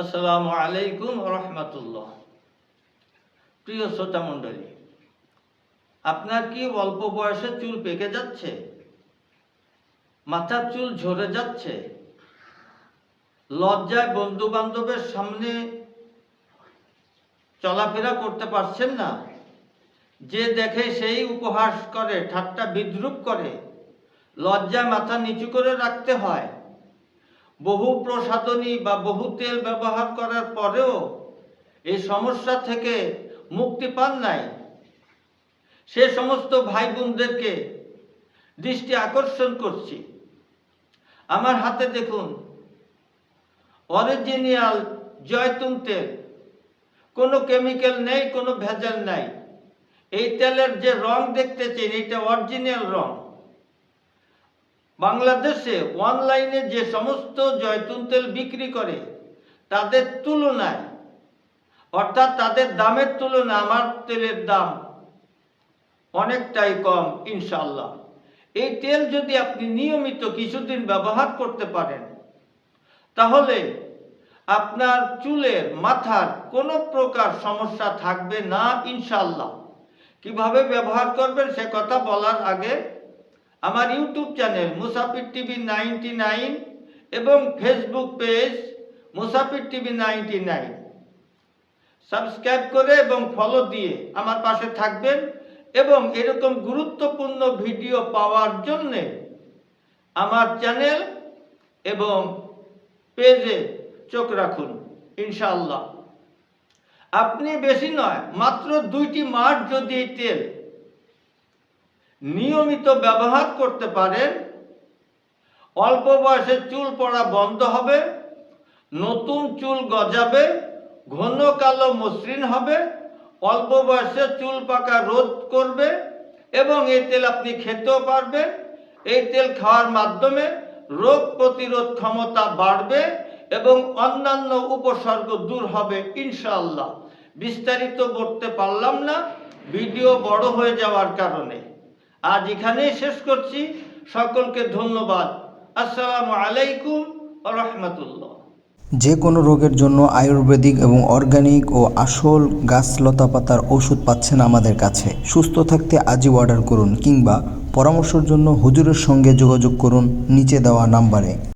আসসালামু আলাইকুম রহমতুল্লাহ। প্রিয় শ্রোতা মণ্ডলী, আপনার কি অল্প বয়সে চুল পেকে যাচ্ছে, মাথার চুল ঝরে যাচ্ছে, লজ্জায় বন্ধু বান্ধবের সামনে চলাফেরা করতে পারছেন না, যে দেখে সেই উপহাস করে, ঠাট্টা বিদ্রূপ করে, লজ্জায় মাথা নিচু করে রাখতে হয়, বহু প্রসাধনী বা বহু তেল ব্যবহার করার পরেও এই সমস্যা থেকে মুক্তি পান নাই, সে সমস্ত ভাই বোনদেরকে দৃষ্টি আকর্ষণ করছি। আমার হাতে দেখুন অরিজিনাল জয়তুন তেল, কোনো কেমিক্যাল নেই, কোনো ভেজাল নাই। এই তেলের যে রং দেখতেছেন, এটা অরিজিনাল রং। বাংলাদেশে অনলাইনে যে সমস্ত জয়তুন তেল বিক্রি করে তাদের তুলনায়, অর্থাৎ তাদের দামের তুলনায় আমার তেলের দাম অনেকটাই কম ইনশাআল্লাহ। এই তেল যদি আপনি নিয়মিত কিছুদিন ব্যবহার করতে পারেন, তাহলে আপনার চুলের মাথার কোনো প্রকার সমস্যা থাকবে না ইনশাআল্লাহ। কিভাবে ব্যবহার করবেন সে কথা বলার আগে আমার ইউটিউব চ্যানেল মুসাফির টিভি 99 এবং ফেসবুক পেজ মুসাফির টিভি 99 সাবস্ক্রাইব করে এবং ফলো দিয়ে আমার পাশে থাকবেন, এবং এরকম গুরুত্বপূর্ণ ভিডিও পাওয়ার জন্যে আমার চ্যানেল এবং পেজে চোখ রাখুন ইনশাআল্লাহ। আপনি বেশি নয়, মাত্র 2টি মাস যদি এই তেল নিয়মিত ব্যবহার করতে পারেন, অল্প বয়সে চুল পড়া বন্ধ হবে, নতুন চুল গজাবে, ঘন কালো মসৃণ হবে, অল্প বয়সে চুল পাকা রোধ করবে, এবং এই তেল আপনি খেতেও পারবেন। এই তেল খাওয়ার মাধ্যমে রোগ প্রতিরোধ ক্ষমতা বাড়বে এবং অন্যান্য উপসর্গ দূর হবে ইনশাআল্লাহ। বিস্তারিত বলতে পারলাম না, ভিডিও বড় হয়ে যাওয়ার কারণে। আজ এখানেই শেষ করছি। সকলকে ধন্যবাদ। আসসালামু আলাইকুম ওয়া রাহমাতুল্লাহ। যে কোনো রোগের জন্য আয়ুর্বেদিক এবং অর্গানিক ও আসল গাছ লতাপাতার ওষুধ পাচ্ছেন আমাদের কাছে। সুস্থ থাকতে আজই অর্ডার করুন, কিংবা পরামর্শের জন্য হুজুরের সঙ্গে যোগাযোগ করুন নিচে দেওয়া নাম্বারে।